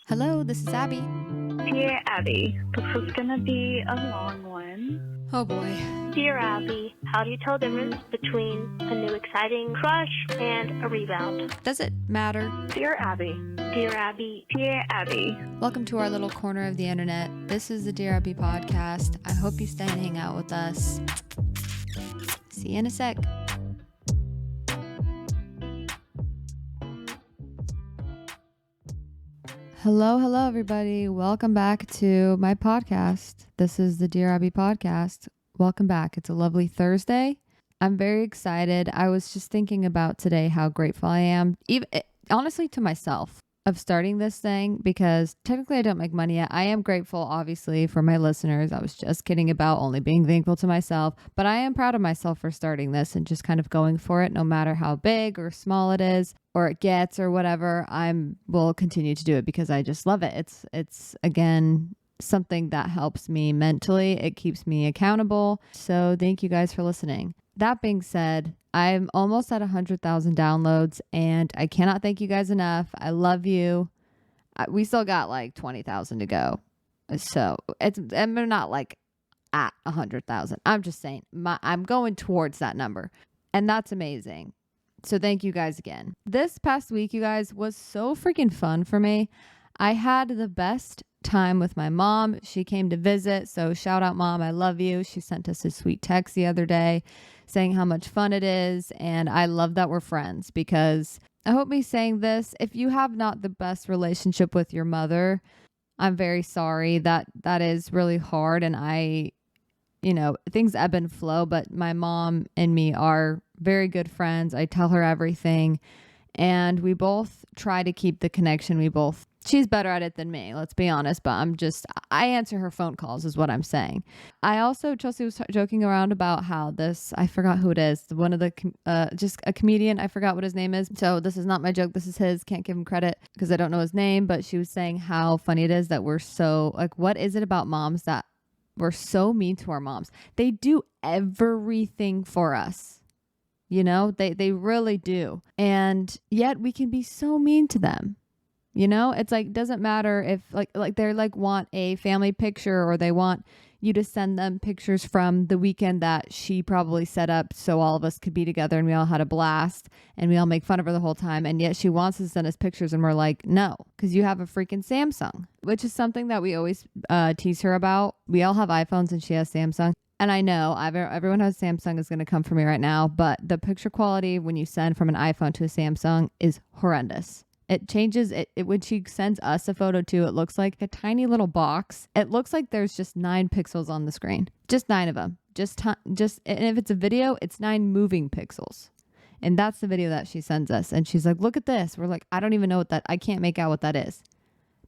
Hello, this is Abby. Dear Abbey, this is gonna be a long one. Oh boy. Dear Abbey, how do you tell the difference between a new exciting crush and a rebound? Does it matter? Dear Abbey. Dear Abbey. Dear Abbey. Welcome to our little corner of the internet. This is the Dear Abbey podcast. I hope you stay and hang out with us. See you in a sec. Hello, everybody. Welcome back to my podcast. This is the Dear Abbey podcast. Welcome back. It's a lovely Thursday. I'm very excited. I was just thinking about today how grateful I am, even honestly to myself, of starting this thing, because technically I don't make money yet. I am grateful, obviously, for my listeners. I was just kidding about only being thankful to myself, but I am proud of myself for starting this and just kind of going for it, no matter how big or small it is or it gets or whatever. Will continue to do it because I just love it. It's again something that helps me mentally. It keeps me accountable. So thank you guys for listening. That being said, I'm almost at 100,000 downloads and I cannot thank you guys enough. I love you. We still got like 20,000 to go. So and we're not like at 100,000. I'm just saying I'm going towards that number, and that's amazing. So thank you guys again. This past week, you guys, was so freaking fun for me. I had the best time with my mom. She came to visit. So shout out, Mom. I love you. She sent us a sweet text the other day saying how much fun it is. And I love that we're friends, because I hope me saying this, if you have not the best relationship with your mother, I'm very sorry. That is really hard. And things ebb and flow, but my mom and me are very good friends. I tell her everything, and we both try to keep the connection. She's better at it than me, let's be honest, but I answer her phone calls is what I'm saying. Chelsea was joking around about how I forgot who it is. One of just a comedian. I forgot what his name is. So this is not my joke. This is his. Can't give him credit because I don't know his name, but she was saying how funny it is that we're so what is it about moms that we're so mean to our moms? They do everything for us. They really do. And yet we can be so mean to them. It's doesn't matter if they're want a family picture, or they want you to send them pictures from the weekend that she probably set up so all of us could be together and we all had a blast and we all make fun of her the whole time. And yet she wants to send us pictures and we're like, no, because you have a freaking Samsung, which is something that we always tease her about. We all have iPhones and she has Samsung. And I know everyone has Samsung is going to come for me right now, but the picture quality when you send from an iPhone to a Samsung is horrendous. It changes it when she sends us a photo too. It looks like a tiny little box. It looks like there's just 9 pixels on the screen, just 9 of them. And if it's a video, it's 9 moving pixels. And that's the video that she sends us. And she's like, look at this. We're like, I don't even know I can't make out what that is.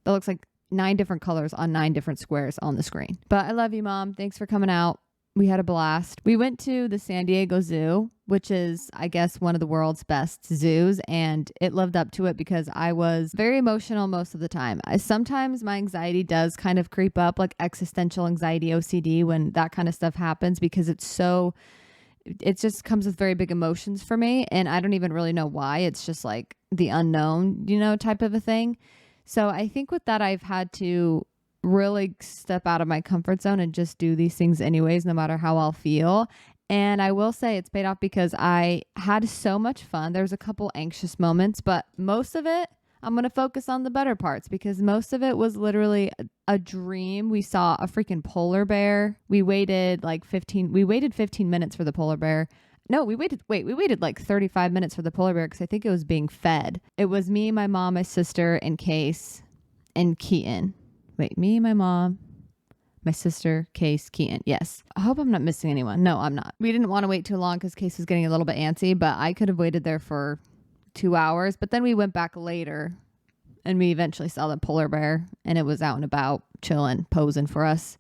That looks like 9 different colors on 9 different squares on the screen. But I love you, Mom. Thanks for coming out. We had a blast. We went to the San Diego Zoo, which is, I guess, one of the world's best zoos, and it lived up to it because I was very emotional most of the time. Sometimes my anxiety does kind of creep up, like existential anxiety, OCD, when that kind of stuff happens, because it just comes with very big emotions for me, and I don't even really know why. It's just like the unknown, type of a thing. So I think with that, I've had to really step out of my comfort zone and just do these things anyways, no matter how I'll feel. And I will say it's paid off because I had so much fun. There's a couple anxious moments, but most of it, I'm going to focus on the better parts, because most of it was literally a dream. We saw a freaking polar bear. We waited 15 minutes for the polar bear. No, we waited like 35 minutes for the polar bear because I think it was being fed. It was me, my mom, my sister, and Case, and Keaton. Wait, me, my mom, my sister, Case, Keaton. Yes. I hope I'm not missing anyone. No, I'm not. We didn't want to wait too long because Case was getting a little bit antsy, but I could have waited there for 2 hours. But then we went back later and we eventually saw the polar bear, and it was out and about chilling, posing for us.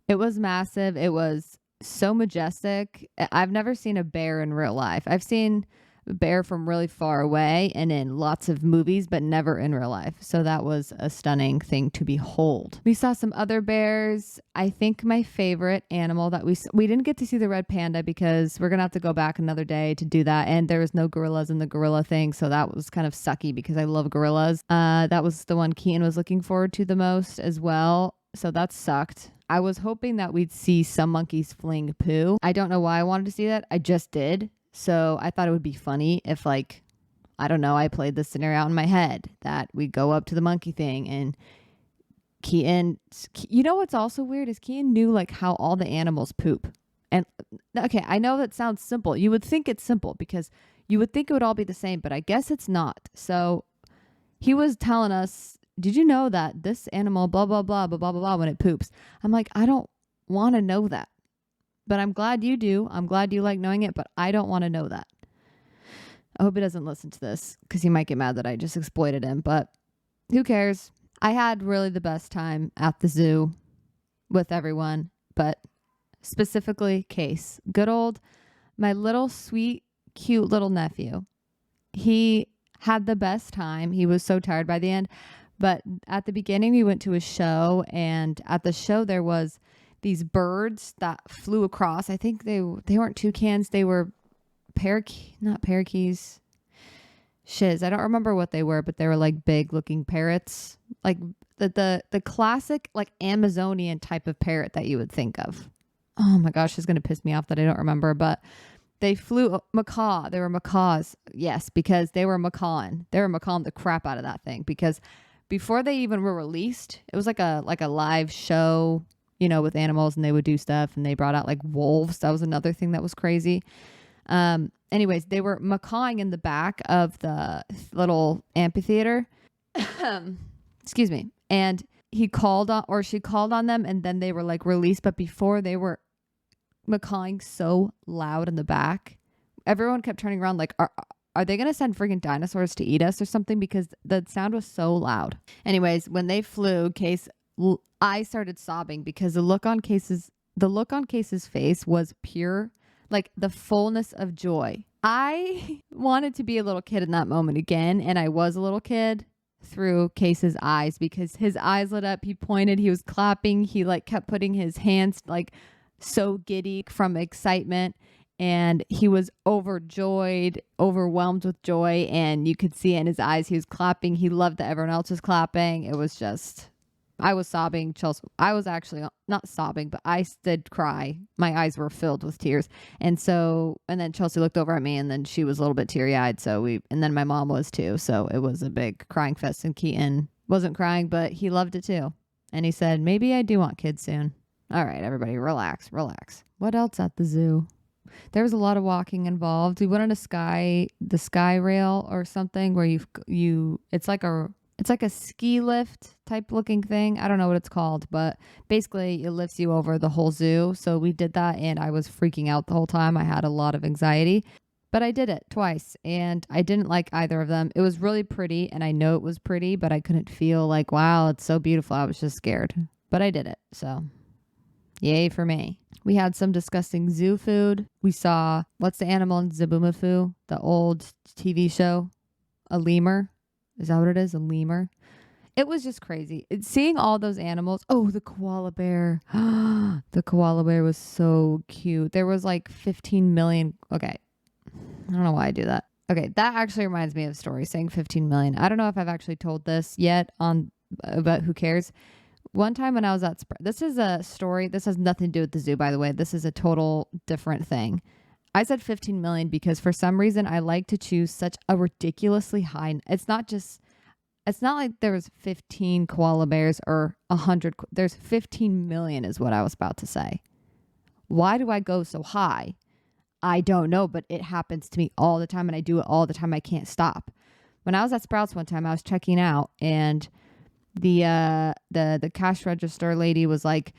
It was massive. It was so majestic. I've never seen a bear in real life. I've seen bear from really far away and in lots of movies, but never in real life. So that was a stunning thing to behold. We saw some other bears. I think my favorite animal that we didn't get to see the red panda because we're gonna have to go back another day to do that, and there was no gorillas in the gorilla thing, so that was kind of sucky because I love gorillas. That was the one Keaton was looking forward to the most as well, so that sucked. I was hoping that we'd see some monkeys fling poo. I don't know why I wanted to see that. I just did. So I thought it would be funny if, like, I don't know, I played this scenario out in my head that we go up to the monkey thing and Keaton, you know what's also weird is Keaton knew like how all the animals poop. And okay, I know that sounds simple. You would think it's simple because you would think it would all be the same, but I guess it's not. So he was telling us, did you know that this animal, blah, blah, blah, blah, blah, blah, blah, when it poops? I'm like, I don't want to know that. But I'm glad you do. I'm glad you like knowing it, but I don't want to know that. I hope he doesn't listen to this because he might get mad that I just exploited him, but who cares? I had really the best time at the zoo with everyone, but specifically Case. Good old, my little sweet, cute little nephew. He had the best time. He was so tired by the end, but at the beginning we went to a show, and at the show there was these birds that flew across. I think they weren't toucans. They were not parakeets. Shiz. I don't remember what they were, but they were like big looking parrots. Like the classic like Amazonian type of parrot that you would think of. Oh my gosh, it's going to piss me off that I don't remember, but they flew macaw. They were macaws. Yes, because they were macawing. They were macawing the crap out of that thing because before they even were released, it was like a live show, you know, with animals, and they would do stuff, and they brought out like wolves. That was another thing that was crazy. Anyways, they were macawing in the back of the little amphitheater. Excuse me. And she called on them, and then they were like released. But before, they were macawing so loud in the back. Everyone kept turning around like, are they going to send freaking dinosaurs to eat us or something? Because the sound was so loud. Anyways, when they flew, I started sobbing because the look on Case's face was pure, like the fullness of joy. I wanted to be a little kid in that moment again, and I was a little kid through Case's eyes because his eyes lit up. He pointed, he was clapping, he like kept putting his hands like so giddy from excitement, and he was overjoyed, overwhelmed with joy, and you could see it in his eyes. He was clapping. He loved that everyone else was clapping. It was just, I was sobbing. Chelsea, I was actually not sobbing, but I did cry. My eyes were filled with tears. And then Chelsea looked over at me, and then she was a little bit teary eyed. And then my mom was too. So it was a big crying fest, and Keaton wasn't crying, but he loved it too. And he said, maybe I do want kids soon. All right, everybody, relax. What else at the zoo? There was a lot of walking involved. We went on the sky rail or something where it's like a ski lift type looking thing. I don't know what it's called, but basically it lifts you over the whole zoo. So we did that, and I was freaking out the whole time. I had a lot of anxiety, but I did it twice, and I didn't like either of them. It was really pretty, and I know it was pretty, but I couldn't feel like, wow, it's so beautiful. I was just scared, but I did it. So yay for me. We had some disgusting zoo food. We saw, what's the animal in Zaboomafoo? The old TV show? A lemur? Is that what it is? A lemur? It was just crazy. Seeing all those animals. Oh, the koala bear. The koala bear was so cute. There was like 15 million. Okay. I don't know why I do that. Okay. That actually reminds me of a story saying 15 million. I don't know if I've actually told this yet but who cares? One time when I was at, this is a story. This has nothing to do with the zoo, by the way. This is a total different thing. I said 15 million because for some reason I like to choose such a ridiculously high. It's not like there was 15 koala bears or 100. There's 15 million is what I was about to say. Why do I go so high? I don't know, but it happens to me all the time, and I do it all the time. I can't stop. When I was at Sprouts one time, I was checking out, and the cash register lady was like,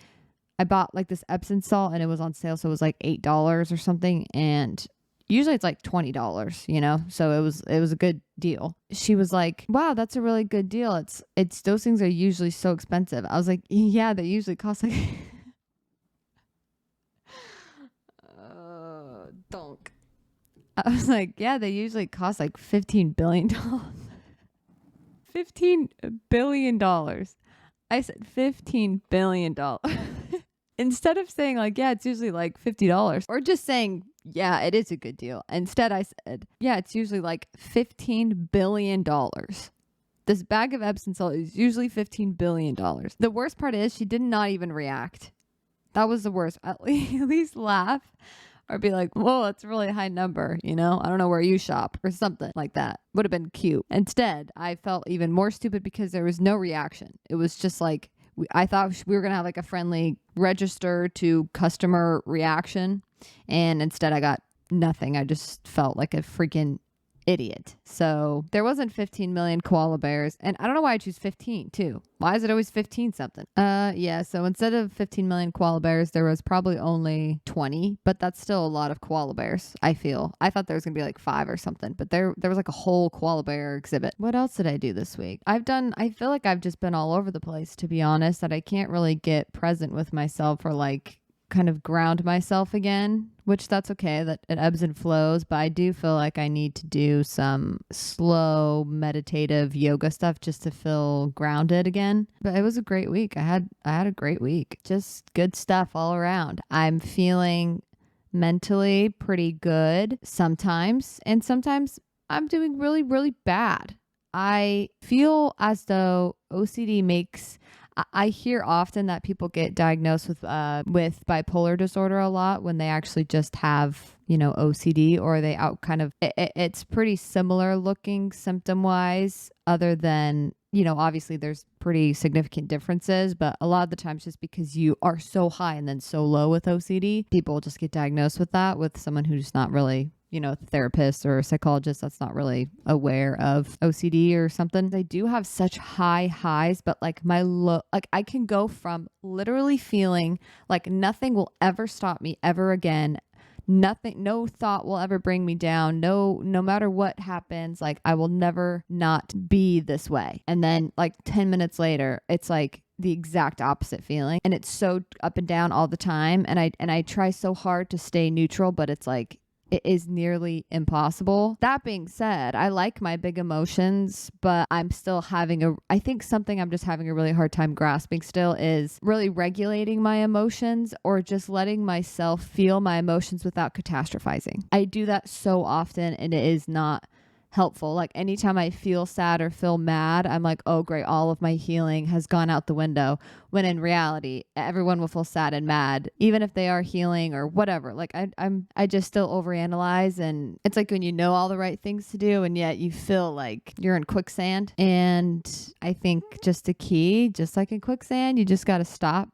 I bought like this Epsom salt, and it was on sale, so it was like $8 or something, and usually it's like $20, you know, so it was a good deal. She was like, wow, that's a really good deal. It's those things are usually so expensive. I was like, yeah, they usually cost like donk. I was like, yeah, they usually cost like $15 billion. $15 billion. I said $15 billion. Instead of saying like, yeah, it's usually like $50 or just saying, yeah, it is a good deal. Instead, I said, yeah, it's usually like $15 billion. This bag of Epsom salt is usually $15 billion. The worst part is she did not even react. That was the worst. At least laugh or be like, whoa, that's a really high number. You know, I don't know where you shop or something like that. Would have been cute. Instead, I felt even more stupid because there was no reaction. It was just like, I thought we were going to have like a friendly register to customer reaction. And instead I got nothing. I just felt like a freaking idiot. So there wasn't 15 million koala bears. And I don't know why I choose 15 too. Why is it always 15 something? Yeah. So instead of 15 million koala bears, there was probably only 20, but that's still a lot of koala bears. I feel. I thought there was going to be like 5 or something, but there was like a whole koala bear exhibit. What else did I do this week? I feel like I've just been all over the place, to be honest, that I can't really get present with myself or like kind of ground myself again, which that's okay, that it ebbs and flows, but I do feel like I need to do some slow meditative yoga stuff just to feel grounded again. But it was a great week. I had a great week. Just good stuff all around. I'm feeling mentally pretty good sometimes, and sometimes I'm doing really, really bad. I feel as though OCD makes I hear often that people get diagnosed with bipolar disorder a lot when they actually just have, OCD, or they out kind of, it's pretty similar looking symptom wise, other than, obviously there's pretty significant differences, but a lot of the times just because you are so high and then so low with OCD, people just get diagnosed with that with someone who's not really a therapist or a psychologist that's not really aware of OCD or something. They do have such high highs, but like I can go from literally feeling like nothing will ever stop me ever again. Nothing, no thought will ever bring me down. No matter what happens, like I will never not be this way. And then like 10 minutes later, it's like the exact opposite feeling. And it's so up and down all the time. And I try so hard to stay neutral, but it's like, it is nearly impossible. That being said, I like my big emotions, but I'm still I think something I'm just having a really hard time grasping still is really regulating my emotions, or just letting myself feel my emotions without catastrophizing. I do that so often and it is not helpful. Like anytime I feel sad or feel mad, I'm like, oh great, all of my healing has gone out the window. When in reality, everyone will feel sad and mad, even if they are healing or whatever. Like I just still overanalyze, and it's like when you know all the right things to do and yet you feel like you're in quicksand. And I think just the key, just like in quicksand, you just got to stop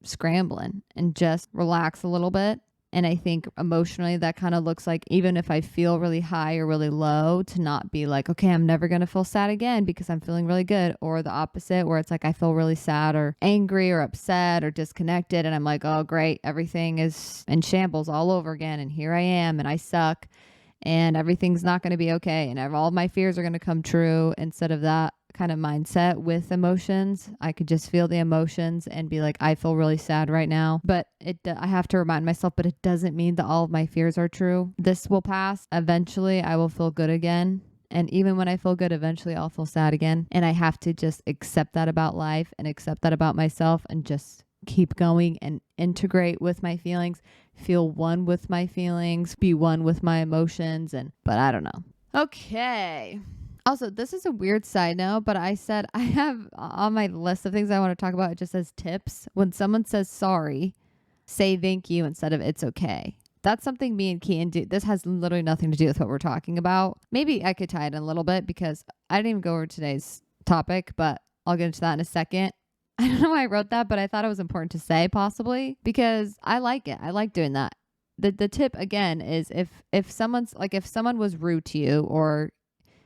scrambling and just relax a little bit. And I think emotionally that kind of looks like, even if I feel really high or really low, to not be like, okay, I'm never going to feel sad again because I'm feeling really good. Or the opposite, where it's like I feel really sad or angry or upset or disconnected. And I'm like, oh, great, everything is in shambles all over again. And here I am and I suck and everything's not going to be okay. And all my fears are going to come true. Instead of that kind of mindset with emotions, I could just feel the emotions and be like, I feel really sad right now, but I have to remind myself, but it doesn't mean that all of my fears are true. This will pass. Eventually I will feel good again. And even when I feel good, eventually I'll feel sad again. And I have to just accept that about life and accept that about myself and just keep going and integrate with my feelings, feel one with my feelings, be one with my emotions. But I don't know. Okay. Also, this is a weird side note, but I said I have on my list of things I want to talk about, it just says tips. When someone says sorry, say thank you instead of it's okay. That's something me and Keaton do. This has literally nothing to do with what we're talking about. Maybe I could tie it in a little bit because I didn't even go over today's topic, but I'll get into that in a second. I don't know why I wrote that, but I thought it was important to say possibly because I like it. I like doing that. The tip again is if someone was rude to you, or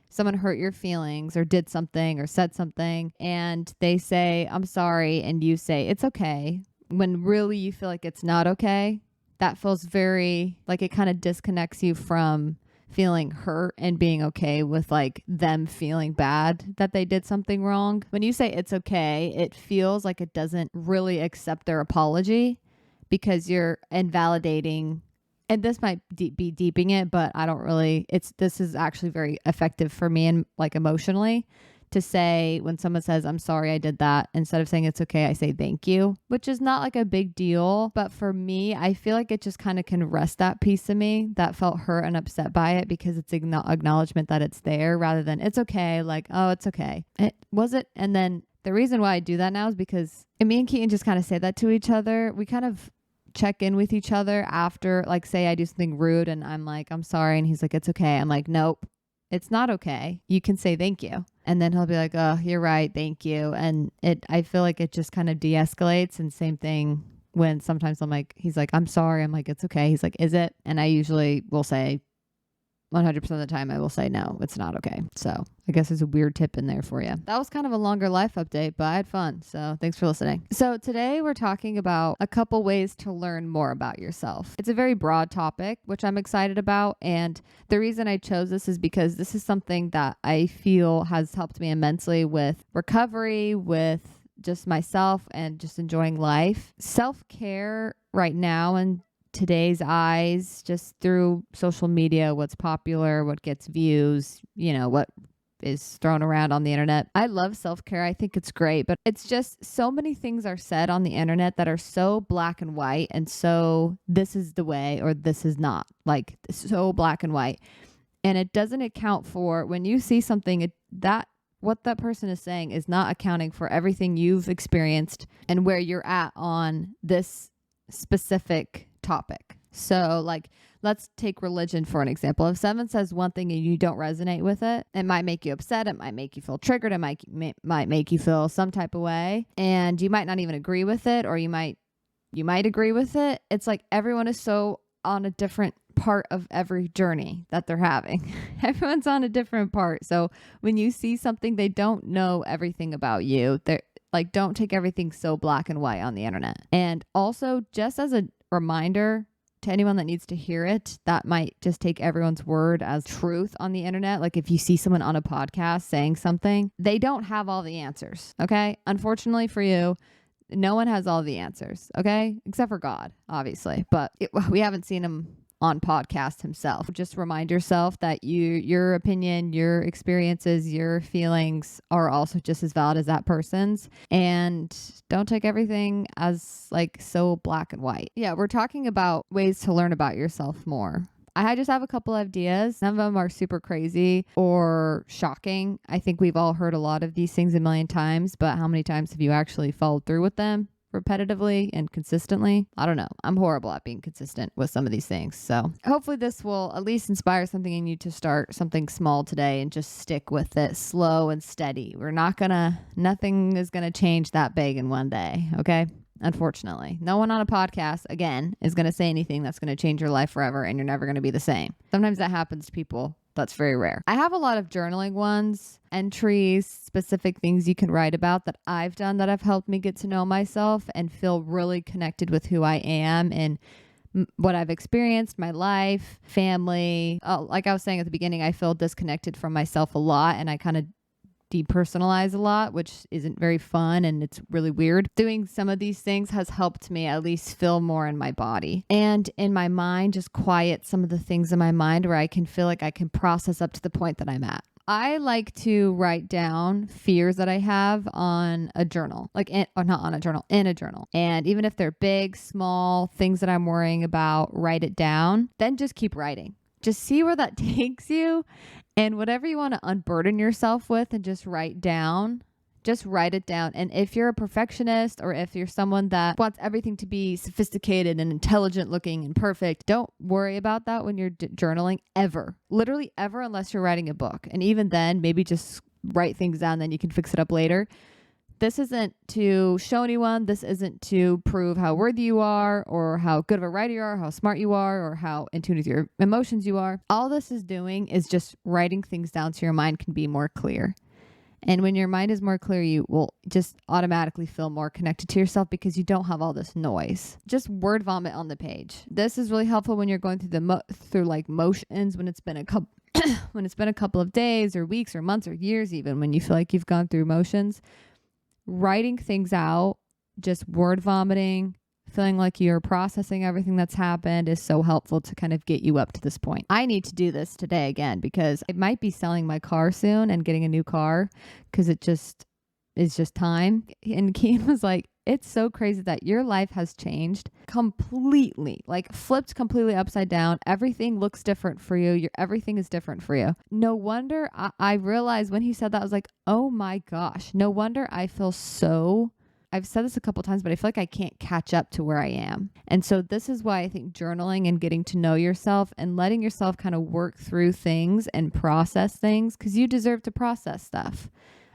someone hurt your feelings or did something or said something, and they say, I'm sorry, and you say, it's okay, when really you feel like it's not okay, that feels very, like it kind of disconnects you from feeling hurt and being okay with like them feeling bad that they did something wrong. When you say it's okay, it feels like it doesn't really accept their apology because you're invalidating and this might be deeping it, but I don't really, this is actually very effective for me and like emotionally to say when someone says, I'm sorry I did that, instead of saying it's okay, I say thank you, which is not like a big deal. But for me, I feel like it just kind of can rest that piece of me that felt hurt and upset by it, because it's acknowledgement that it's there rather than it's okay. Like, oh, it's okay. It was it. And then the reason why I do that now is because me and Keaton just kind of say that to each other. We kind of check in with each other after, like, say I do something rude and I'm like, I'm sorry. And he's like, it's okay. I'm like, nope, it's not okay. You can say thank you. And then he'll be like, oh, you're right. Thank you. And I feel like it just kind of de-escalates. And same thing when sometimes he's like, I'm sorry. I'm like, it's okay. He's like, is it? And I usually will say 100% of the time I will say, no, it's not okay. So I guess there's a weird tip in there for you. That was kind of a longer life update, but I had fun. So thanks for listening. So today we're talking about a couple ways to learn more about yourself. It's a very broad topic, which I'm excited about. And the reason I chose this is because this is something that I feel has helped me immensely with recovery, with just myself, and just enjoying life. Self-care right now and today's eyes, just through social media, what's popular, what gets views, what is thrown around on the internet. I love self-care. I think it's great, but it's just so many things are said on the internet that are so black and white, and so this is the way or this is not, like so black and white. And it doesn't account for when you see something that what that person is saying is not accounting for everything you've experienced and where you're at on this specific topic. So like, let's take religion for an example. If someone says one thing and you don't resonate with it, it might make you upset. It might make you feel triggered. It might make you feel some type of way, and you might not even agree with it, or you might agree with it. It's like everyone is so on a different part of every journey that they're having. Everyone's on a different part. So when you see something, they don't know everything about you. They're like, don't take everything so black and white on the internet. And also, just as a reminder to anyone that needs to hear it, that might just take everyone's word as truth on the internet. Like if you see someone on a podcast saying something, they don't have all the answers. Okay. Unfortunately for you, no one has all the answers. Okay. Except for God, obviously, but we haven't seen him on podcast himself. Just remind yourself that your opinion, your experiences, your feelings are also just as valid as that person's, and don't take everything as like so black and white. Yeah, we're talking about ways to learn about yourself more. I just have a couple ideas. None of them are super crazy or shocking. I think we've all heard a lot of these things a million times, but how many times have you actually followed through with them repetitively and consistently? I don't know. I'm horrible at being consistent with some of these things. So hopefully this will at least inspire something in you to start something small today and just stick with it, slow and steady. Nothing is going to change that big in one day. Okay. Unfortunately, no one on a podcast, again, is going to say anything that's going to change your life forever, and you're never going to be the same. Sometimes that happens to people. That's very rare. I have a lot of journaling ones, entries, specific things you can write about that I've done that have helped me get to know myself and feel really connected with who I am and what I've experienced, my life, family. Like I was saying at the beginning, I feel disconnected from myself a lot, and I kind of depersonalize a lot, which isn't very fun, and it's really weird. Doing some of these things has helped me at least feel more in my body and in my mind, just quiet some of the things in my mind where I can feel like I can process up to the point that I'm at. I like to write down fears that I have on a journal, or not on a journal, in a journal. And even if they're big, small things that I'm worrying about, write it down, then just keep writing. Just see where that takes you. And whatever you want to unburden yourself with and just write down, just write it down. And if you're a perfectionist, or if you're someone that wants everything to be sophisticated and intelligent looking and perfect, don't worry about that when you're journaling ever. Literally ever, unless you're writing a book. And even then, maybe just write things down, then you can fix it up later. This isn't to show anyone. This isn't to prove how worthy you are, or how good of a writer you are, how smart you are, or how in tune with your emotions you are. All this is doing is just writing things down so your mind can be more clear. And when your mind is more clear, you will just automatically feel more connected to yourself because you don't have all this noise. Just word vomit on the page. This is really helpful when you're going through through motions, when it's been a couple of days or weeks or months or years, even when you feel like you've gone through motions. Writing things out, just word vomiting, feeling like you're processing everything that's happened is so helpful to kind of get you up to this point. I need to do this today again because I might be selling my car soon and getting a new car because it's just time. And Keen was like, it's so crazy that your life has changed completely, like flipped completely upside down. Everything looks different for you. Everything is different for you. No wonder I realized when he said that, I was like, oh my gosh, no wonder I feel so, I've said this a couple times, but I feel like I can't catch up to where I am. And so this is why I think journaling and getting to know yourself and letting yourself kind of work through things and process things, because you deserve to process stuff.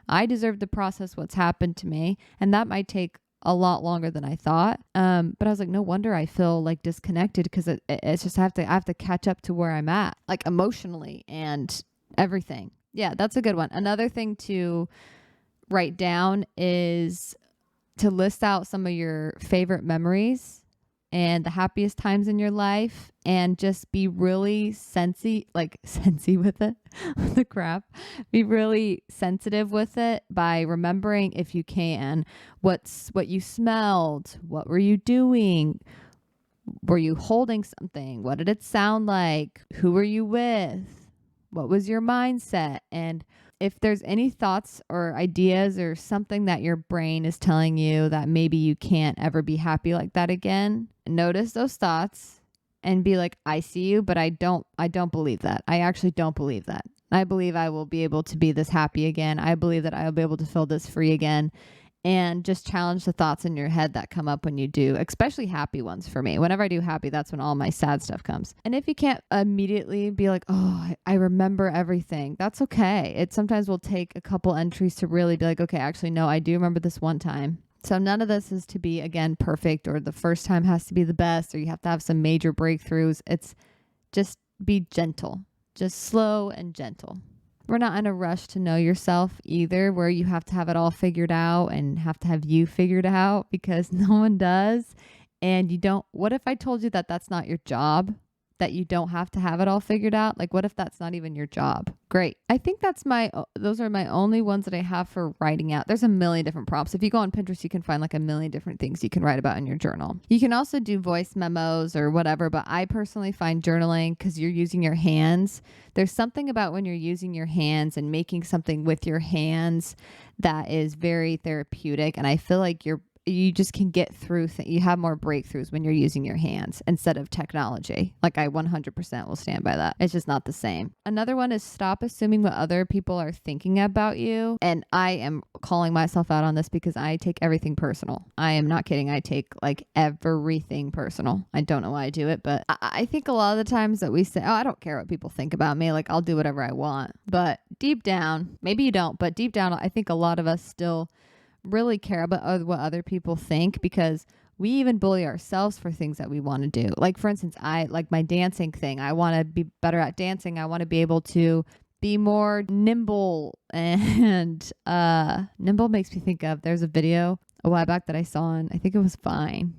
I deserve to process what's happened to me, and that might take a lot longer than I thought. But I was like, no wonder I feel like disconnected, because it's just I have to catch up to where I'm at, like emotionally and everything. Yeah, that's a good one. Another thing to write down is to list out some of your favorite memories and the happiest times in your life, and just be really sensy with it, the crap. Be really sensitive with it by remembering, if you can, what you smelled, what were you doing, were you holding something, what did it sound like, who were you with, what was your mindset, and if there's any thoughts or ideas or something that your brain is telling you that maybe you can't ever be happy like that again, notice those thoughts and be like, I see you, but I don't believe that. I actually don't believe that. I believe I will be able to be this happy again. I believe that I'll be able to feel this free again. And just challenge the thoughts in your head that come up when you do, especially happy ones for me. Whenever I do happy, that's when all my sad stuff comes. And if you can't immediately be like, oh, I remember everything, that's okay. It sometimes will take a couple entries to really be like, okay, actually, no, I do remember this one time. So none of this is to be, again, perfect, or the first time has to be the best, or you have to have some major breakthroughs. It's just be gentle, just slow and gentle. We're not in a rush to know yourself either, where you have to have it all figured out and have to have you figured out, because no one does. And you don't. What if I told you that that's not your job? That you don't have to have it all figured out? Like, what if that's not even your job? Great. I think those are my only ones that I have for writing out. There's a million different prompts. If you go on Pinterest, you can find like a million different things you can write about in your journal. You can also do voice memos or whatever, but I personally find journaling, because you're using your hands. There's something about when you're using your hands and making something with your hands that is very therapeutic. And I feel like you just can get through you have more breakthroughs when you're using your hands instead of technology. Like, I 100% will stand by that. It's just not the same. Another one is stop assuming what other people are thinking about you. And I am calling myself out on this because I take everything personal. I am not kidding. I take like everything personal. I don't know why I do it, but I think a lot of the times that we say, oh, I don't care what people think about me. Like, I'll do whatever I want. But deep down, maybe you don't, but deep down, I think a lot of us still really care about what other people think, because we even bully ourselves for things that we want to do. Like, for instance, I like my dancing thing. I want to be better at dancing. I want to be able to be more nimble, and nimble makes me think of, there's a video a while back that I saw on, I think it was Vine.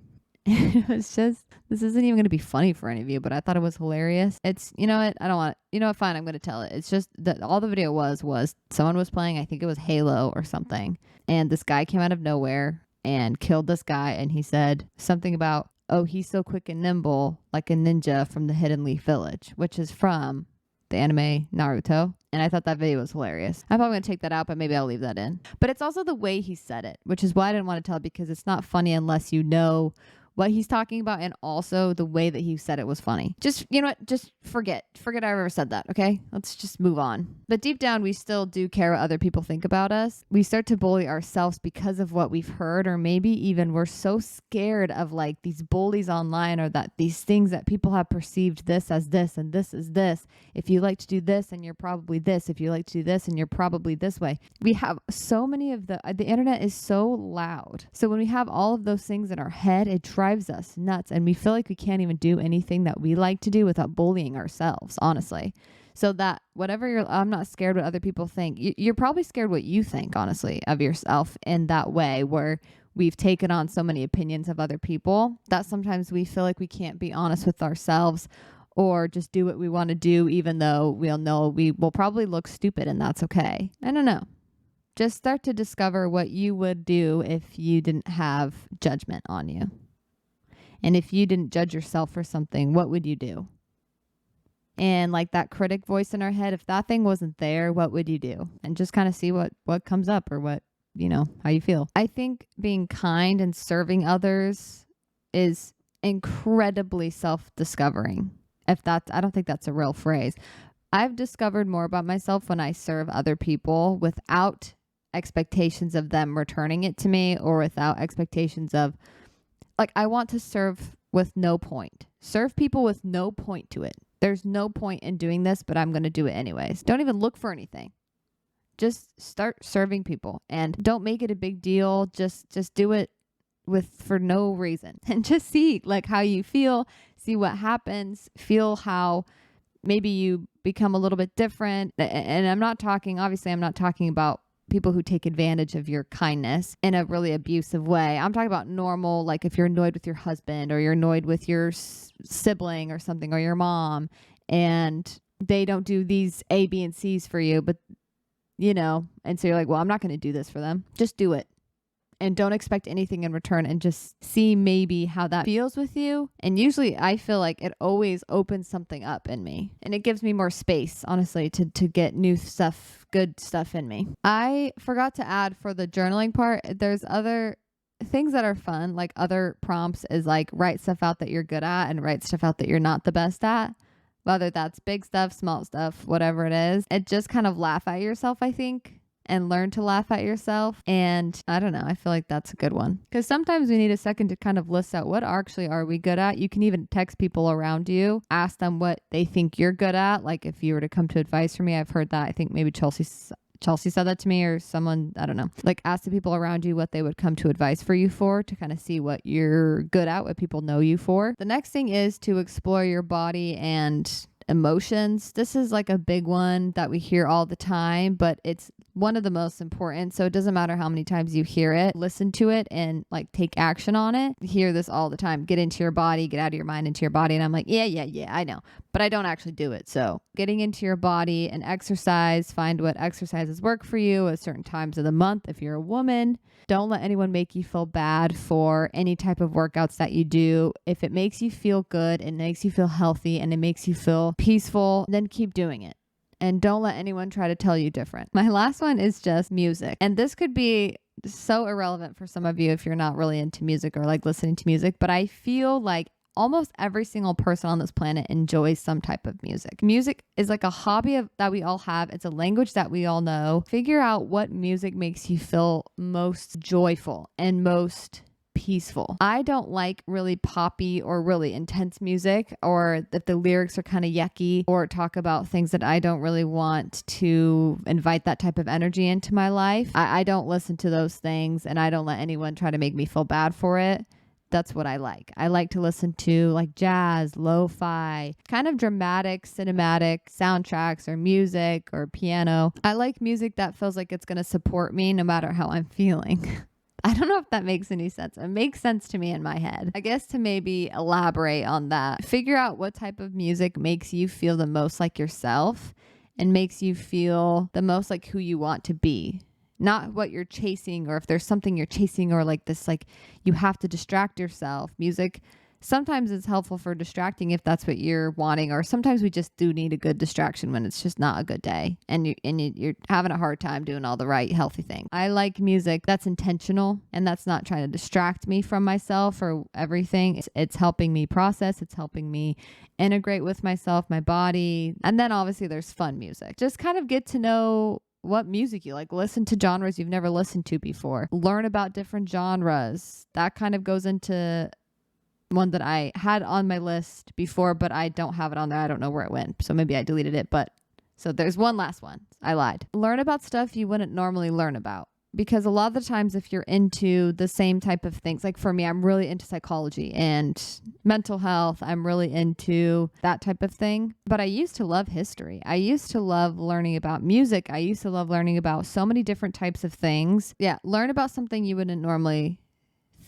It was just, this isn't even going to be funny for any of you, but I thought it was hilarious. It's, you know what, I don't want, you know what, fine, I'm going to tell it. It's just that all the video was someone was playing, I think it was Halo or something, and this guy came out of nowhere and killed this guy, and he said something about, oh, he's so quick and nimble, like a ninja from the Hidden Leaf Village, which is from the anime Naruto. And I thought that video was hilarious. I'm probably going to take that out, but maybe I'll leave that in. But it's also the way he said it, which is why I didn't want to tell it, because it's not funny unless you know what he's talking about, and also the way that he said it was funny. Just, you know what, just forget I ever said that, okay? Let's just move on. But deep down, we still do care what other people think about us. We start to bully ourselves because of what we've heard, or maybe even we're so scared of like these bullies online, or that these things that people have perceived this as this and this is this. If you like to do this, and you're probably this. If you like to do this, and you're probably this way. We have so many of the internet is so loud. So when we have all of those things in our head, it drives us nuts, and we feel like we can't even do anything that we like to do without bullying ourselves, honestly. So that I'm not scared what other people think. You're probably scared what you think, honestly, of yourself in that way, where we've taken on so many opinions of other people that sometimes we feel like we can't be honest with ourselves, or just do what we want to do, even though we'll know we will probably look stupid, and that's okay. I don't know. Just start to discover what you would do if you didn't have judgment on you. And if you didn't judge yourself for something, what would you do? And like that critic voice in our head, if that thing wasn't there, what would you do? And just kind of see what comes up or what, how you feel. I think being kind and serving others is incredibly self-discovering. I don't think that's a real phrase. I've discovered more about myself when I serve other people without expectations of them returning it to me, or without expectations of, like, I want to serve with no point. Serve people with no point to it. There's no point in doing this, but I'm going to do it anyways. Don't even look for anything. Just start serving people and don't make it a big deal. Just do it for no reason, and just see like how you feel, see what happens, feel how maybe you become a little bit different. And I'm not talking about people who take advantage of your kindness in a really abusive way. I'm talking about normal, like if you're annoyed with your husband or you're annoyed with your sibling or something, or your mom, and they don't do these A, B, and C's for you, but and so you're like, well, I'm not going to do this for them. Just do it. And don't expect anything in return, and just see maybe how that feels with you. And usually I feel like it always opens something up in me, and it gives me more space, honestly, to get new stuff, good stuff in me. I forgot to add for the journaling part, there's other things that are fun, like other prompts is like write stuff out that you're good at and write stuff out that you're not the best at. Whether that's big stuff, small stuff, whatever it is, it just kind of laugh at yourself, I think, and learn to laugh at yourself. And I don't know, I feel like that's a good one, because sometimes we need a second to kind of list out what actually are we good at. You can even text people around you, ask them what they think you're good at. Like if you were to come to advice from me, I've heard that. I think maybe Chelsea said that to me, or someone, I don't know. Like ask the people around you what they would come to advice for you for, to kind of see what you're good at, what people know you for. The next thing is to explore your body and emotions. This is like a big one that we hear all the time, but it's one of the most important. So it doesn't matter how many times you hear it, listen to it and like take action on it. You hear this all the time. Get into your body, get out of your mind into your body. And I'm like, yeah, I know, but I don't actually do it. So getting into your body and exercise, find what exercises work for you at certain times of the month. If you're a woman, don't let anyone make you feel bad for any type of workouts that you do. If it makes you feel good, it makes you feel healthy, and it makes you feel peaceful, then keep doing it. And don't let anyone try to tell you different. My last one is just music. And this could be so irrelevant for some of you if you're not really into music or like listening to music, but I feel like almost every single person on this planet enjoys some type of music. Music is like a hobby that we all have. It's a language that we all know. Figure out what music makes you feel most joyful and most peaceful. I don't like really poppy or really intense music, or if the lyrics are kind of yucky or talk about things that I don't really want to invite that type of energy into my life. I don't listen to those things, and I don't let anyone try to make me feel bad for it. That's what I like. I like to listen to like jazz, lo-fi, kind of dramatic, cinematic soundtracks or music or piano. I like music that feels like it's going to support me no matter how I'm feeling. I don't know if that makes any sense. It makes sense to me in my head. I guess to maybe elaborate on that, figure out what type of music makes you feel the most like yourself and makes you feel the most like who you want to be. Not what you're chasing, or if there's something you're chasing, or like this, like you have to distract yourself. Music sometimes is helpful for distracting if that's what you're wanting, or sometimes we just do need a good distraction when it's just not a good day and you're having a hard time doing all the right healthy things. I like music that's intentional and that's not trying to distract me from myself or everything. It's helping me process. It's helping me integrate with myself, my body. And then obviously there's fun music. Just kind of get to know what music you like. Listen to genres you've never listened to before. Learn about different genres. That kind of goes into one that I had on my list before, but I don't have it on there. I don't know where it went. So maybe I deleted it. But so there's one last one. I lied. Learn about stuff you wouldn't normally learn about. Because a lot of the times if you're into the same type of things, like for me, I'm really into psychology and mental health. I'm really into that type of thing. But I used to love history. I used to love learning about music. I used to love learning about so many different types of things. Yeah, learn about something you wouldn't normally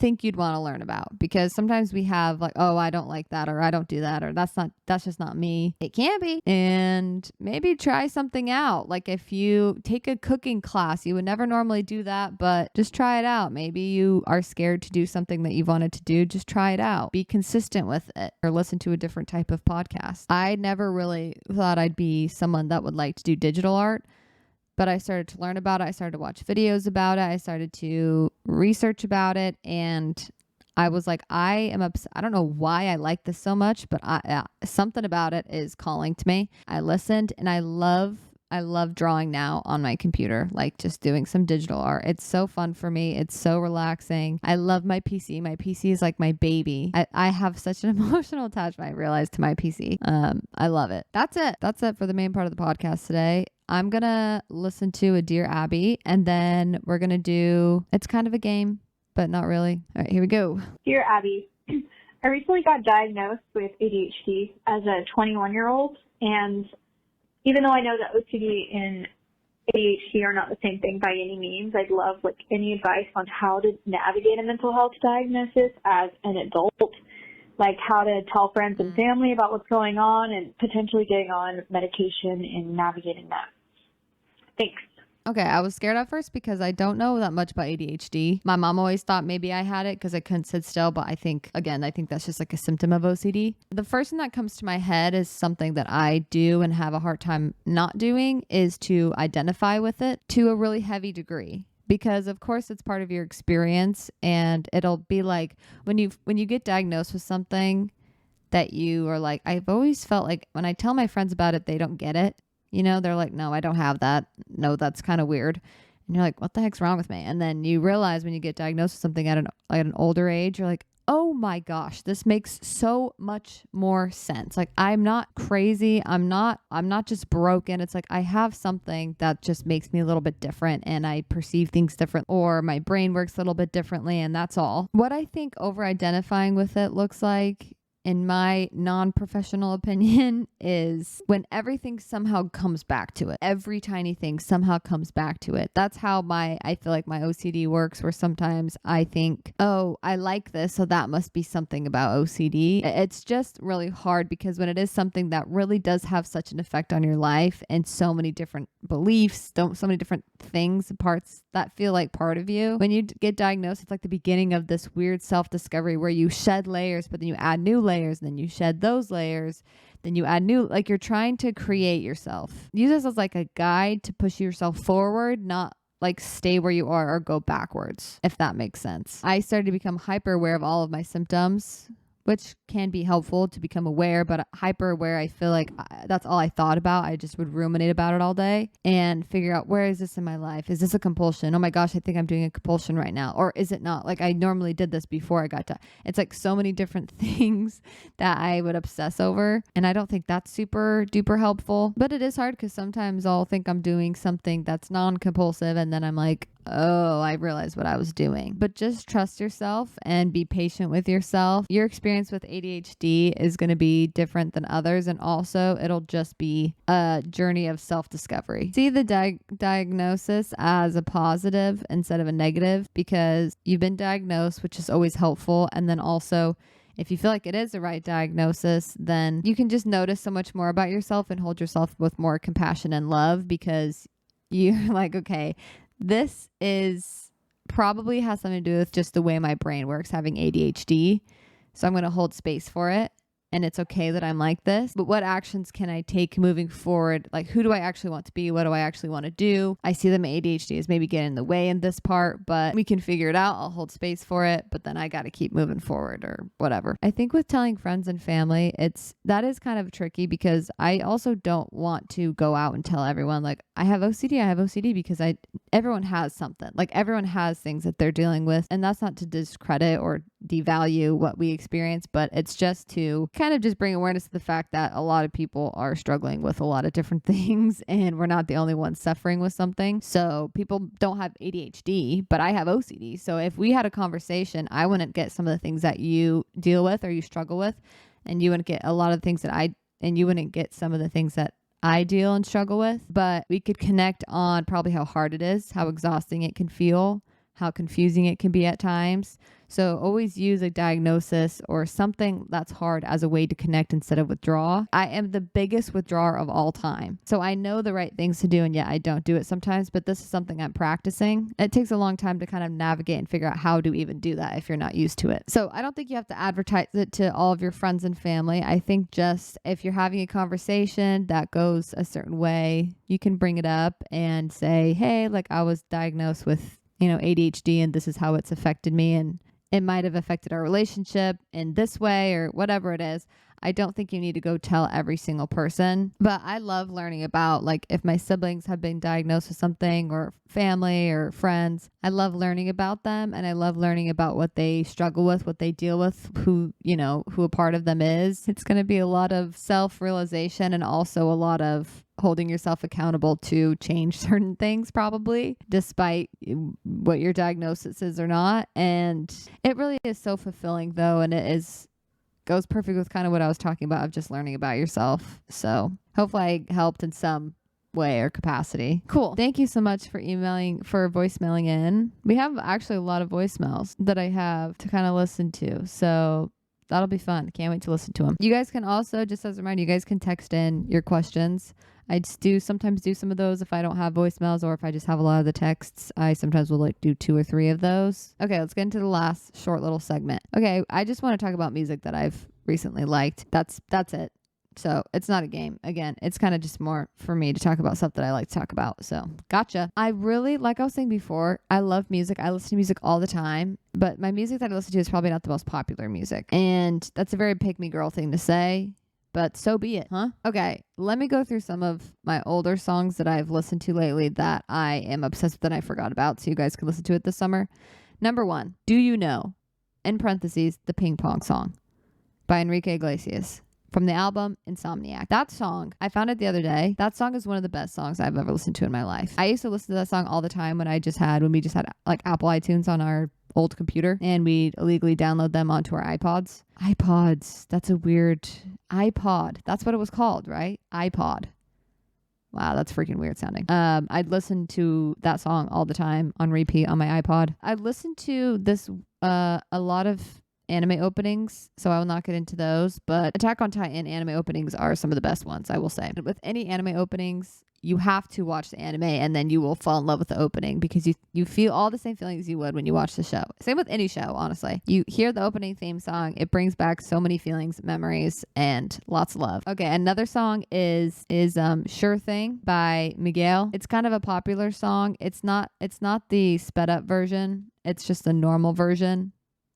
think you'd want to learn about, because sometimes we have like, oh, I don't like that, or I don't do that, or that's just not me. It can be. And maybe try something out. Like if you take a cooking class, you would never normally do that, but just try it out. Maybe you are scared to do something that you've wanted to do. Just try it out. Be consistent with it, or listen to a different type of podcast. I never really thought I'd be someone that would like to do digital art, but I started to learn about it. I started to watch videos about it. I started to research about it. And I was like, I am upset. I don't know why I like this so much, but something about it is calling to me. I listened, and I love drawing now on my computer, like just doing some digital art. It's so fun for me. It's so relaxing. I love my PC. My PC is like my baby. I have such an emotional attachment, I realized, to my PC. I love it. That's it for the main part of the podcast today. I'm going to listen to a Dear Abbey, and then we're going to do, it's kind of a game, but not really. All right, here we go. Dear Abbey, I recently got diagnosed with ADHD as a 21-year-old, and even though I know that OCD and ADHD are not the same thing by any means, I'd love any advice on how to navigate a mental health diagnosis as an adult, like how to tell friends and family about what's going on and potentially getting on medication and navigating that. Thanks. Okay, I was scared at first because I don't know that much about ADHD. My mom always thought maybe I had it because I couldn't sit still, but I think that's just like a symptom of OCD. The first thing that comes to my head is something that I do and have a hard time not doing is to identify with it to a really heavy degree. Because of course it's part of your experience, and it'll be like when you get diagnosed with something that you are like, I've always felt like when I tell my friends about it, they don't get it. You know, they're like, no, I don't have that. No, that's kind of weird. And you're like, what the heck's wrong with me? And then you realize when you get diagnosed with something at an older age, you're like, oh my gosh, this makes so much more sense. Like, I'm not crazy. I'm not just broken. It's like I have something that just makes me a little bit different, and I perceive things different, or my brain works a little bit differently, and that's all. What I think over identifying with it looks like, in my non-professional opinion, is when everything somehow comes back to it. Every tiny thing somehow comes back to it. That's how I feel like my OCD works, where sometimes I think, oh, I like this, so that must be something about OCD. It's just really hard because when it is something that really does have such an effect on your life and so many different beliefs, so many different things, parts that feel like part of you. When you get diagnosed, it's like the beginning of this weird self-discovery where you shed layers, but then you add new layers, and then you shed those layers, then you add new, like you're trying to create yourself. Use this as like a guide to push yourself forward, not like stay where you are or go backwards, if that makes sense. I started to become hyper aware of all of my symptoms, which can be helpful to become aware, but hyper aware, I feel like that's all I thought about. I just would ruminate about it all day and figure out, where is this in my life? Is this a compulsion? Oh my gosh, I think I'm doing a compulsion right now. Or is it not? Like I normally did this before I got to, it's like so many different things that I would obsess over. And I don't think that's super duper helpful, but it is hard because sometimes I'll think I'm doing something that's non-compulsive, and then I'm like, oh, I realized what I was doing. But just trust yourself and be patient with yourself. Your experience with ADHD is going to be different than others, and also it'll just be a journey of self-discovery. See the diagnosis as a positive instead of a negative, because you've been diagnosed, which is always helpful. And then also, if you feel like it is the right diagnosis, then you can just notice so much more about yourself and hold yourself with more compassion and love, because you're like, okay, this is probably has something to do with just the way my brain works, having ADHD. So I'm going to hold space for it. And it's okay that I'm like this, but what actions can I take moving forward? Like, who do I actually want to be? What do I actually want to do? I see that my ADHD is maybe getting in the way in this part, but we can figure it out. I'll hold space for it, but then I got to keep moving forward or whatever. I think with telling friends and family, that is kind of tricky, because I also don't want to go out and tell everyone like I have OCD, because everyone has something. Like everyone has things that they're dealing with, and that's not to discredit or devalue what we experience, but it's just to kind of just bring awareness to the fact that a lot of people are struggling with a lot of different things, and we're not the only ones suffering with something. So people don't have ADHD, but I have OCD. So if we had a conversation, I wouldn't get some of the things that you deal with or you struggle with, and you wouldn't get a lot of things and you wouldn't get some of the things that I deal and struggle with, but we could connect on probably how hard it is, how exhausting it can feel how confusing it can be at times. So always use a diagnosis or something that's hard as a way to connect instead of withdraw. I am the biggest withdrawer of all time. So I know the right things to do, and yet I don't do it sometimes, but this is something I'm practicing. It takes a long time to kind of navigate and figure out how to even do that if you're not used to it. So I don't think you have to advertise it to all of your friends and family. I think just if you're having a conversation that goes a certain way, you can bring it up and say, hey, like I was diagnosed with, ADHD and this is how it's affected me, and it might have affected our relationship in this way or whatever it is. I don't think you need to go tell every single person, but I love learning about, like, if my siblings have been diagnosed with something or family or friends, I love learning about them, and I love learning about what they struggle with, what they deal with, who a part of them is. It's going to be a lot of self-realization and also a lot of holding yourself accountable to change certain things, probably, despite what your diagnosis is or not. And it really is so fulfilling, though, and goes perfect with kind of what I was talking about of just learning about yourself. So hopefully I helped in some way or capacity. Cool. Thank you so much for voicemailing in. We have actually a lot of voicemails that I have to kind of listen to. So that'll be fun. Can't wait to listen to them. You guys can also, just as a reminder, you guys can text in your questions. I sometimes do some of those if I don't have voicemails, or if I just have a lot of the texts, I sometimes will do 2 or 3 of those. Okay, let's get into the last short little segment. Okay, I just want to talk about music that I've recently liked. That's it. So it's not a game. Again, it's kind of just more for me to talk about stuff that I like to talk about. So gotcha. I really, like I was saying before, I love music. I listen to music all the time, but my music that I listen to is probably not the most popular music. And that's a very pick-me girl thing to say, but so be it, huh? Okay, let me go through some of my older songs that I've listened to lately that I am obsessed with and I forgot about, so you guys can listen to it this summer. Number 1, Do You Know, in parentheses, the Ping Pong Song by Enrique Iglesias from the album Insomniac. That song, I found it the other day. That song is one of the best songs I've ever listened to in my life. I used to listen to that song all the time when we just had like Apple iTunes on our old computer, and we'd illegally download them onto our iPods. That's a weird iPod. That's what it was called, right? iPod. Wow, that's freaking weird sounding. I'd listen to that song all the time on repeat on my iPod. I'd listen to this a lot of anime openings, so I will not get into those, but Attack on Titan anime openings are some of the best ones, I will say. With any anime openings, you have to watch the anime, and then you will fall in love with the opening, because you feel all the same feelings you would when you watch the show. Same with any show, honestly. You hear the opening theme song, it brings back so many feelings, memories, and lots of love. Okay, another song is Sure Thing by Miguel. It's kind of a popular song. It's not the sped up version. It's just the normal version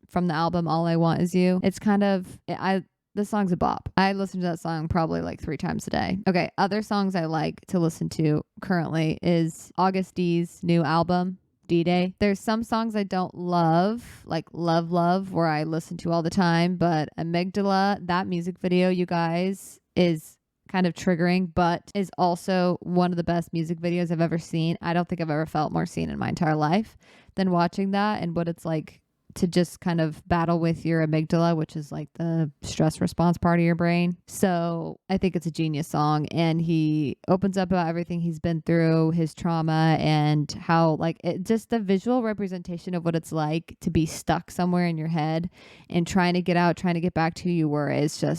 from the album All I Want Is You. It's kind of, the song's a bop. I listen to that song probably like 3 times a day. Okay, other songs I like to listen to currently is August D's new album, D-Day. There's some songs I don't love, like Love Love, where I listen to all the time, but Amygdala, that music video, you guys, is kind of triggering, but is also one of the best music videos I've ever seen. I don't think I've ever felt more seen in my entire life than watching that, and what it's like to just kind of battle with your amygdala, which is like the stress response part of your brain. So I think it's a genius song, and he opens up about everything he's been through, his trauma, and how just the visual representation of what it's like to be stuck somewhere in your head and trying to get out, trying to get back to who you were is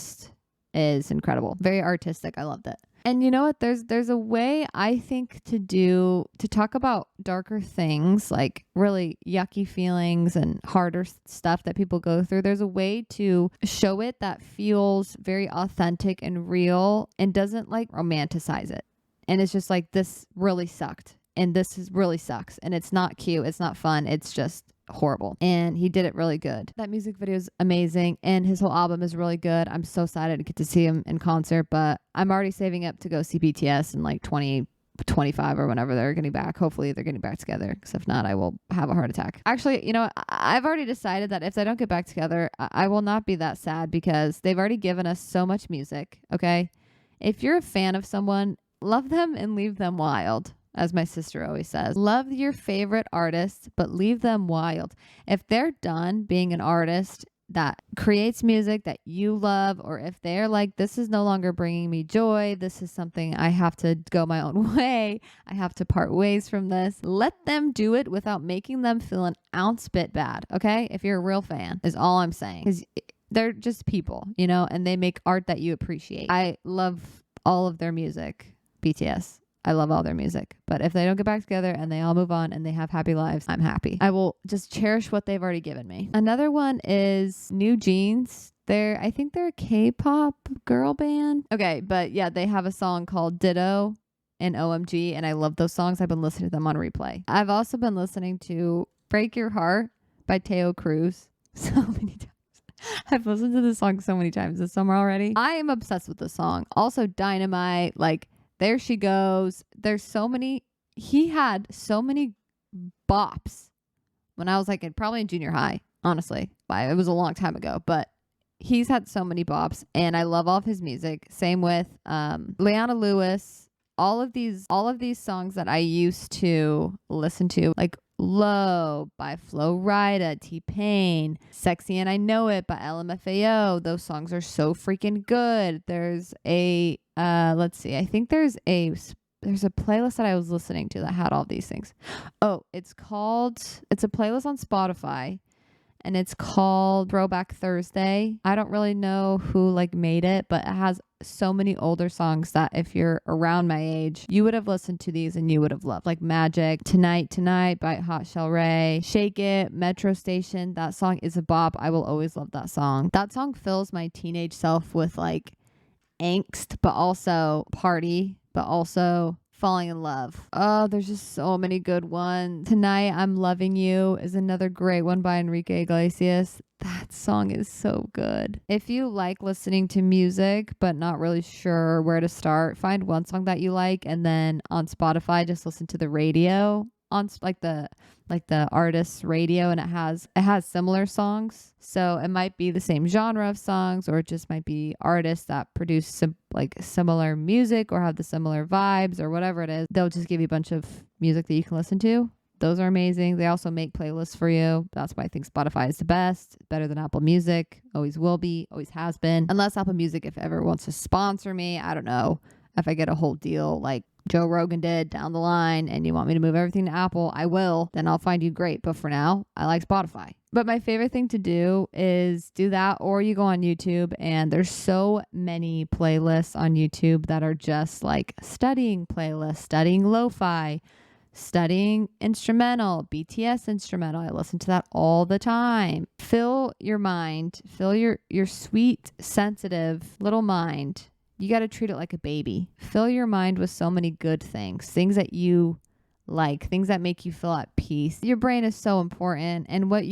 incredible. Very artistic. I loved it. And you know what? There's a way, I think, to talk about darker things, like really yucky feelings and harder stuff that people go through. There's a way to show it that feels very authentic and real and doesn't like romanticize it. And it's just like, this really sucked, and really sucks, and it's not cute, it's not fun, it's just horrible. And he did it really good. That music video is amazing, and his whole album is really good. I'm so excited to get to see him in concert, but I'm already saving up to go see BTS in like 2025 or whenever they're getting back. Hopefully they're getting back together, because if not, I will have a heart attack. Actually, you know, I've already decided that if they don't get back together, I will not be that sad, because they've already given us so much music. Okay, if you're a fan of someone, love them and leave them wild. As my sister always says, love your favorite artist, but leave them wild. If they're done being an artist that creates music that you love, or if they're like, this is no longer bringing me joy, this is something I have to go my own way, I have to part ways from this, let them do it without making them feel an ounce bit bad, okay? If you're a real fan, is all I'm saying. Because they're just people, you know, and they make art that you appreciate. I love all of their music, BTS. I love all their music. But if they don't get back together and they all move on and they have happy lives, I'm happy. I will just cherish what they've already given me. Another one is New Jeans. I think they're a K-pop girl band. Okay, but yeah, they have a song called Ditto and OMG, and I love those songs. I've been listening to them on replay. I've also been listening to Break Your Heart by Teo Cruz so many times. I've listened to this song so many times this summer already. I am obsessed with this song. Also Dynamite, like There She Goes. He had so many bops when I was like probably in junior high, honestly. It was a long time ago, but he's had so many bops and I love all of his music. Same with Leona Lewis. All of these songs that I used to listen to, like Low by Flo Rida, T-Pain, Sexy and I Know It by LMFAO. Those songs are so freaking good. There's a let's see, I think there's a playlist that I was listening to that had all these things. Oh, it's a playlist on Spotify and it's called Throwback Thursday. I don't really know who like made it, but it has so many older songs that if you're around my age, you would have listened to these and you would have loved, like Magic, Tonight by Hot Shell Ray, Shake It, Metro Station. That song is a bop. I will always love that song. That song fills my teenage self with like angst, but also party, but also falling in love. Oh, there's just so many good ones. Tonight I'm Loving You is another great one by Enrique Iglesias. That song is so good. If you like listening to music but not really sure where to start, find one song that you like and then on Spotify just listen to the radio on like the artist's radio, and it has similar songs. So it might be the same genre of songs, or it just might be artists that produce similar music or have the similar vibes or whatever it is. They'll just give you a bunch of music that you can listen to. Those are amazing. They also make playlists for you. That's why I think Spotify is the best. Better than Apple Music. Always will be. Always has been. Unless Apple Music, if ever wants to sponsor me, I don't know. If I get a whole deal like Joe Rogan did down the line and you want me to move everything to Apple, I will. Then I'll find you great. But for now, I like Spotify. But my favorite thing to do is do that, or you go on YouTube and there's so many playlists on YouTube that are just like studying playlists, studying lo-fi, studying instrumental, BTS instrumental. I listen to that all the time. Fill your mind, fill your sweet, sensitive little mind. You got to treat it like a baby. Fill your mind with so many good things that you like, things that make you feel at peace. Your brain is so important, and what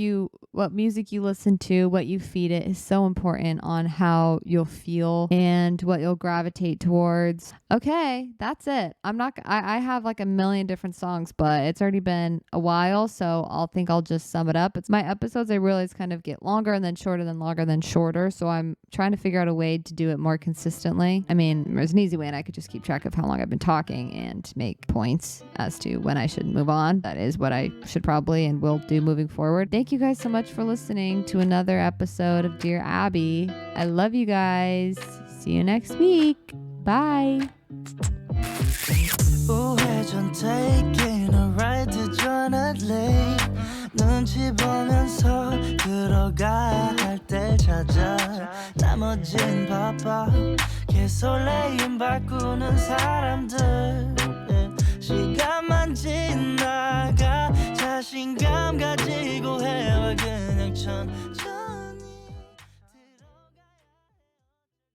music you listen to, what you feed it is so important on how you'll feel and what you'll gravitate towards. Okay, that's it. I have like a million different songs, but it's already been a while, so I'll just sum it up. It's my episodes, I realize, kind of get longer and then shorter, then longer, then shorter, so I'm trying to figure out a way to do it more consistently. I mean, there's an easy way, and I could just keep track of how long I've been talking and make points as to when I should move on. That is what I should probably and will do moving forward. Thank you guys so much for listening to another episode of Dear Abby. I love you guys. See you next week. Bye. 우회전 taking a ride to Jonah Lake 눈치 보면서 들어가 할 때 찾아 나머진 바빠 개설레임 바꾸는 사람들